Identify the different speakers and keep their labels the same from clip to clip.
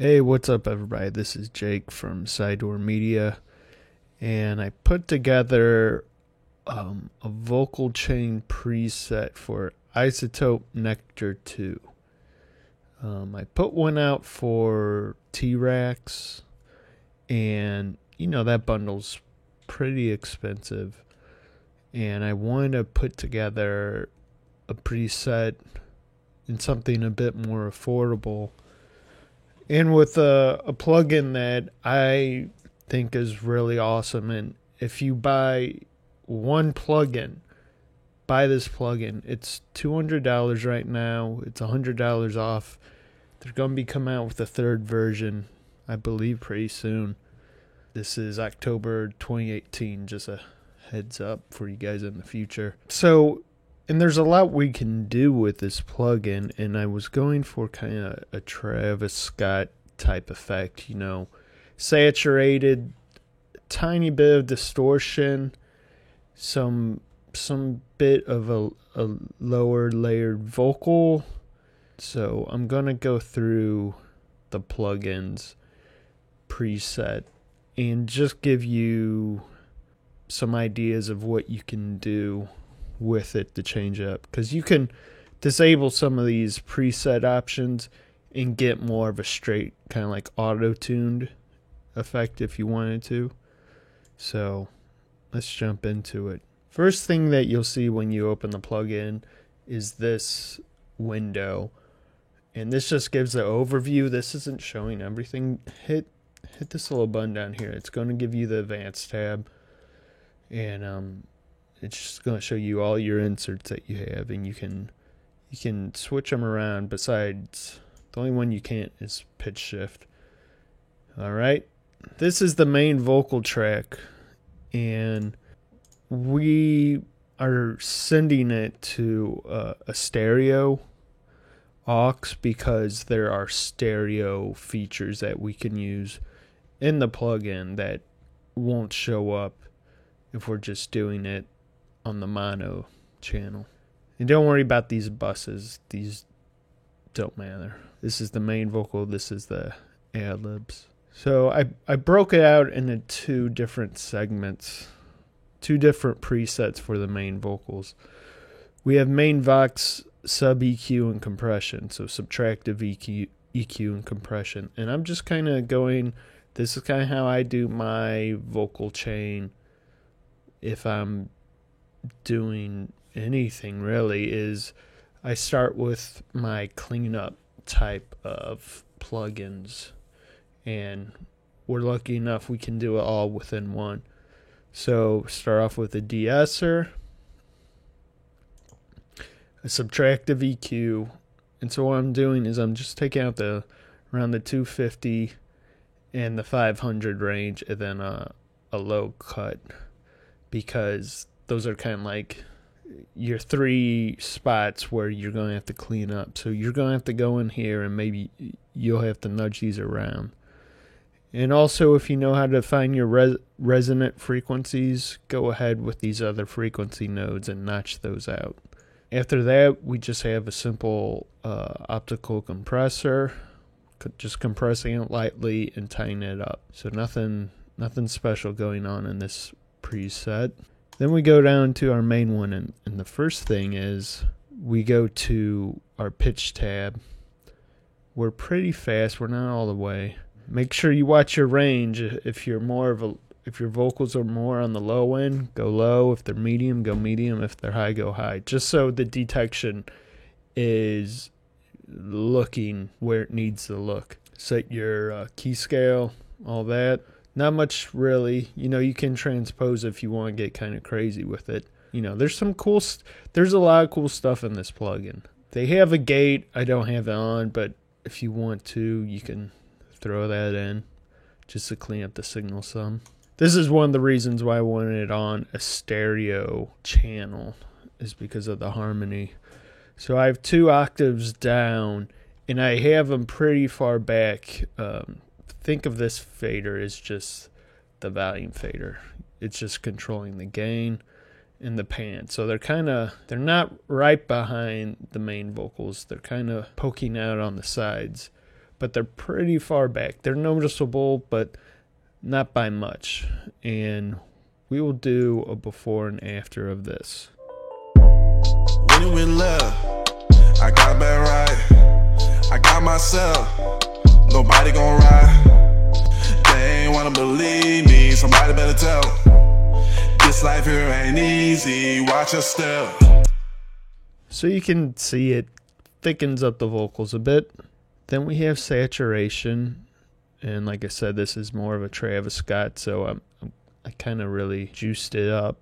Speaker 1: Hey, what's up, everybody? This is Jake from Sidedoor Media, and I put together a vocal chain preset for Isotope Nectar 2. I put one out for T-Rax, and that bundle's pretty expensive, and I wanted to put together a preset in something a bit more affordable. And with a plugin that I think is really awesome. And if you buy one plugin, buy this plugin. It's $200 right now. It's $100 off. They're going to be coming out with a third version, I believe, pretty soon. This is October 2018, just a heads up for you guys in the future. And there's a lot we can do with this plugin, and I was going for kind of a Travis Scott type effect, saturated, tiny bit of distortion, some bit of a lower layered vocal. So I'm going to go through the plugins preset and just give you some ideas of what you can do with it to change up, because you can disable some of these preset options and get more of a straight kind of like auto-tuned effect if you wanted to. So let's jump into it. First thing that you'll see when you open the plugin is this window, and this just gives the overview. This isn't showing everything. Hit this little button down here. It's going to give you the advanced tab, and it's just going to show you all your inserts that you have, and you can switch them around. Besides, the only one you can't is pitch shift. All right, this is the main vocal track, and we are sending it to a stereo aux because there are stereo features that we can use in the plugin that won't show up if we're just doing it on the mono channel. And don't worry about these buses. These don't matter. This is the main vocal. This is the ad-libs. So I broke it out into two different segments, two different presets for the main vocals. We have main vox, sub EQ, and compression. So subtractive EQ and compression. And I'm just kind of going, this is kind of how I do my vocal chain if I'm doing anything really, is I start with my cleanup type of plugins, and we're lucky enough we can do it all within one. So start off with a de-esser, a subtractive EQ, and so what I'm doing is I'm just taking out around the 250 and the 500 range, and then a low cut, because those are kind of like your three spots where you're going to have to clean up. So you're going to have to go in here, and maybe you'll have to nudge these around. And also, if you know how to find your resonant frequencies, go ahead with these other frequency nodes and notch those out. After that, we just have a simple optical compressor, just compressing it lightly and tightening it up. So nothing special going on in this preset. Then we go down to our main one, and the first thing is we go to our pitch tab. We're pretty fast. We're not all the way. Make sure you watch your range. If your vocals are more on the low end, go low. If they're medium, go medium. If they're high, go high. Just so the detection is looking where it needs to look. Set your key scale, all that. Not much really. You can transpose if you want to get kind of crazy with it. There's a lot of cool stuff in this plugin. They have a gate. I don't have it on, but if you want to, you can throw that in just to clean up the signal some. This is one of the reasons why I wanted it on a stereo channel, is because of the harmony. So I have 2 octaves down, and I have them pretty far back. Think of this fader as just the volume fader. It's just controlling the gain and the pan. So they're not right behind the main vocals. They're kind of poking out on the sides. but they're pretty far back. They're noticeable, but not by much. And we will do a before and after of this.
Speaker 2: When you went left, I got back right. I got myself, nobody gon' ride. They ain't wanna believe me, somebody better tell. This life here ain't easy, watch your step.
Speaker 1: So you can see it thickens up the vocals a bit. Then we have saturation, and like I said, this is more of a Travis Scott, so I kind of really juiced it up,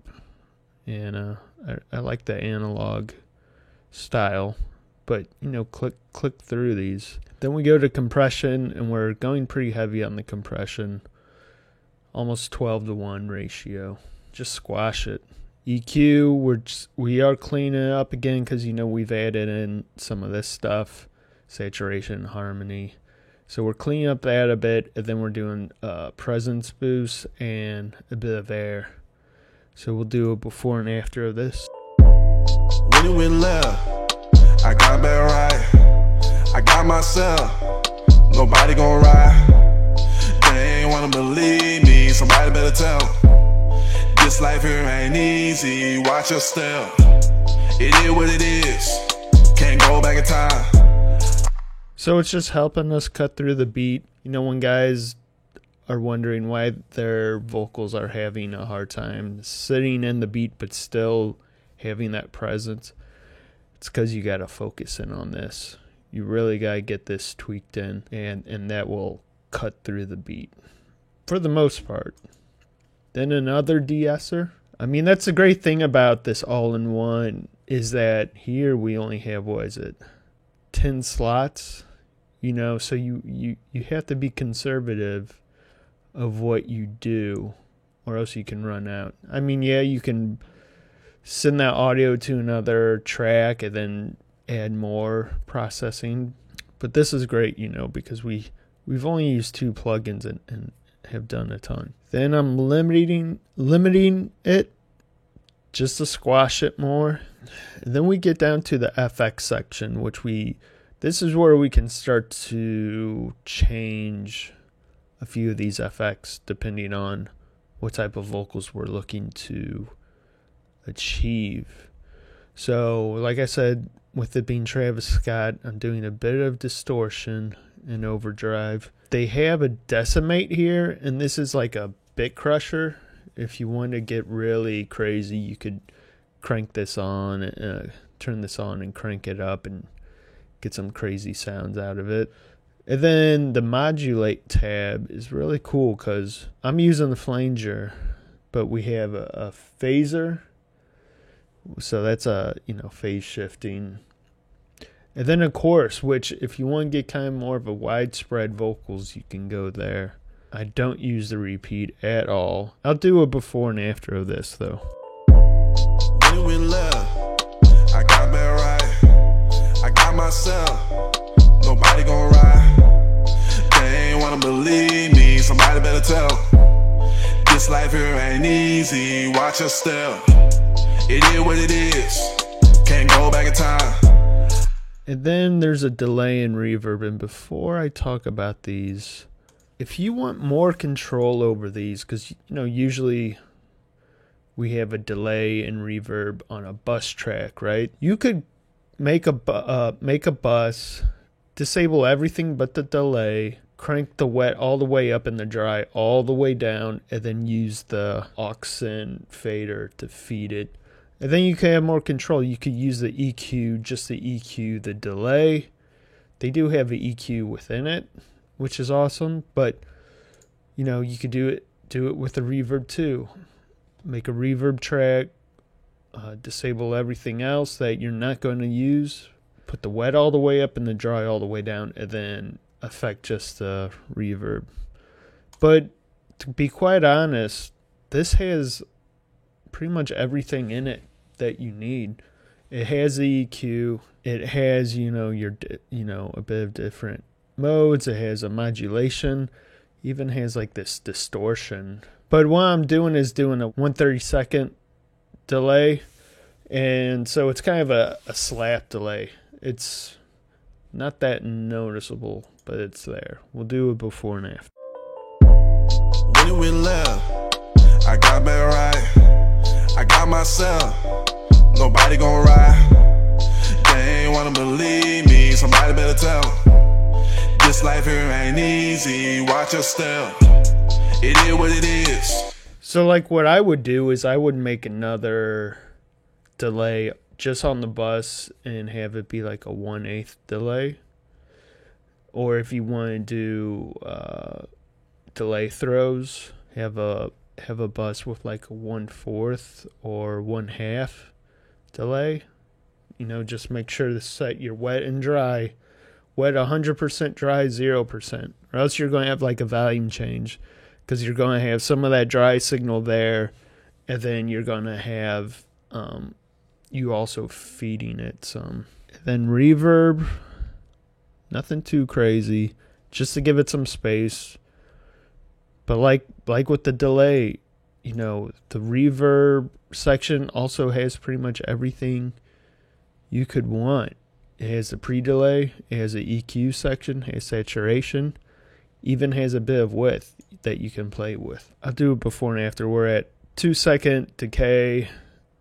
Speaker 1: and I like the analog style, but click through these. Then we go to compression, and we're going pretty heavy on the compression, almost 12-to-1 ratio. Just squash it. EQ, we are cleaning it up again because we've added in some of this stuff, saturation, harmony. So we're cleaning up that a bit, and then we're doing presence boost and a bit of air. So we'll do a before and after of this.
Speaker 2: When you went left, I got back right. I got myself, nobody gon' ride. They ain't wanna believe me, somebody better tell. This life here ain't easy, watch your step. It is what it is, can't go back in time.
Speaker 1: So it's just helping us cut through the beat. When guys are wondering why their vocals are having a hard time sitting in the beat but still having that presence, it's because you got to focus in on this. You really got to get this tweaked in, and that will cut through the beat for the most part. Then another de-esser. That's the great thing about this all-in-one is that here we only have, 10 slots, so you have to be conservative of what you do, or else you can run out. You can send that audio to another track and then add more processing, but this is great, because we've only used 2 plugins and have done a ton. Then I'm limiting it just to squash it more. And then we get down to the FX section, this is where we can start to change a few of these FX depending on what type of vocals we're looking to achieve. So like I said, with it being Travis Scott, I'm doing a bit of distortion and overdrive. They have a decimate here, and this is like a bit crusher. If you want to get really crazy, you could crank this on, turn this on and crank it up and get some crazy sounds out of it. And then the modulate tab is really cool because I'm using the flanger, but we have a phaser. So that's phase shifting. And then a chorus, which if you want to get kind of more of a widespread vocals, you can go there. I don't use the repeat at all. I'll do a before and after of this though.
Speaker 2: When you went left, I got back right. I got myself, nobody gon' ride. They ain't wanna believe me, somebody better tell. This life here ain't easy, watch your step. It is what it is, can't go back in time.
Speaker 1: And then there's a delay and reverb. And before I talk about these, if you want more control over these, because usually we have a delay and reverb on a bus track, right? You could make a bus, disable everything but the delay, crank the wet all the way up and the dry all the way down, and then use the aux fader to feed it. And then you can have more control. You could use the EQ, just the EQ, the delay. They do have an EQ within it, which is awesome. But, you could do it with a reverb too. Make a reverb track, disable everything else that you're not going to use. Put the wet all the way up and the dry all the way down, and then affect just the reverb. But to be quite honest, this has pretty much everything in it that you need. It has the EQ. It has, a bit of different modes. It has a modulation. Even has like this distortion. But what I'm doing is doing a 1/32 delay. And so it's kind of a slap delay. It's not that noticeable, but it's there. We'll do it before and after.
Speaker 2: When it went left, I got back right. I got myself, nobody gon' ride. They ain't wanna believe me, somebody better tell. This life here ain't easy, watch your step. It is what it is.
Speaker 1: So like what I would do is I would make another delay just on the bus and have it be like a 1/8 delay. Or if you want to do delay throws, have a bus with like a 1/4 or 1/2 delay. You know, just make sure to set your wet and dry. Wet 100%, dry 0%. Or else you're going to have like a volume change, because you're going to have some of that dry signal there, and then you're going to have you also feeding it some. Then reverb, nothing too crazy, just to give it some space. But like with the delay, you know, the reverb section also has pretty much everything you could want. It has a pre-delay, it has an EQ section, it has saturation, even has a bit of width that you can play with. I'll do it before and after. We're at 2-second decay,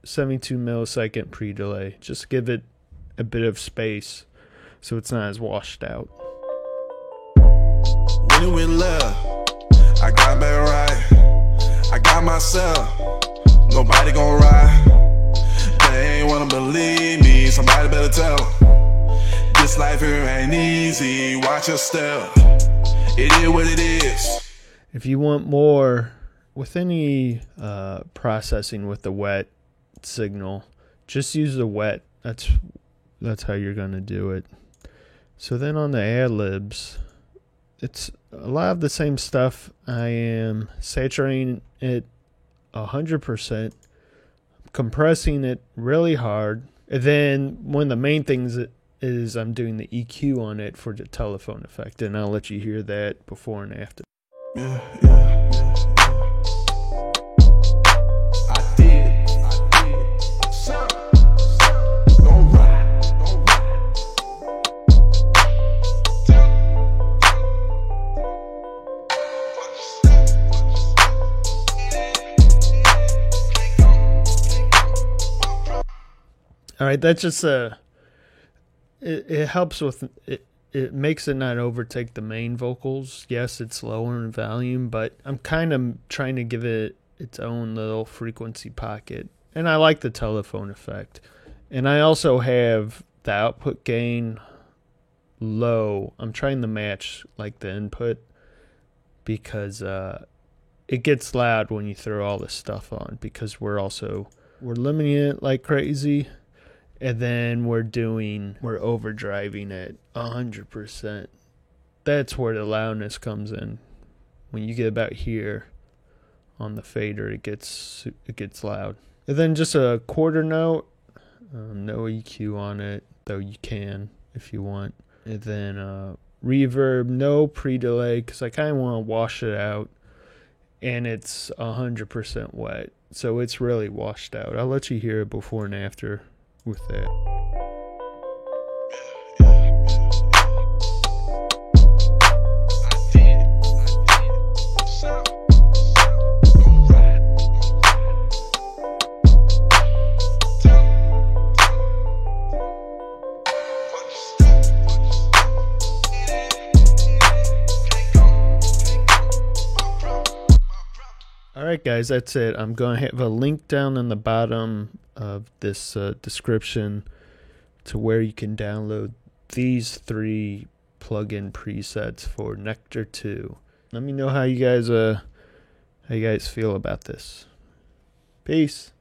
Speaker 1: 72 millisecond pre-delay. Just give it a bit of space so it's not as washed out.
Speaker 2: When it went left, I got back right. I got myself, nobody gon' ride. They ain't wanna believe me, somebody better tell. This life here ain't easy, watch your step. It is what it is.
Speaker 1: If you want more with any processing with the wet signal, just use the wet. That's how you're gonna do it. So then on the ad-libs, it's a lot of the same stuff. I am saturating it 100%, compressing it really hard, and then one of the main things is I'm doing the EQ on it for the telephone effect, and I'll let you hear that before and after.
Speaker 2: Yeah. I did. Don't ride.
Speaker 1: All right, that's just it helps with it. It makes it not overtake the main vocals. Yes, it's lower in volume, but I'm kind of trying to give it its own little frequency pocket. And I like the telephone effect. And I also have the output gain low. I'm trying to match like the input, because it gets loud when you throw all this stuff on, because we're limiting it like crazy. And then we're overdriving it 100%. That's where the loudness comes in. When you get about here on the fader, it gets loud. And then just a quarter note, no EQ on it, though you can if you want. And then reverb, no pre-delay, because I kind of want to wash it out. And it's 100% wet, so it's really washed out. I'll let you hear it before and after with that. Alright guys, that's it. I'm going to have a link down in the bottom of this description to where you can download these 3 plugin presets for Nectar 2. Let me know how you guys feel about this. Peace.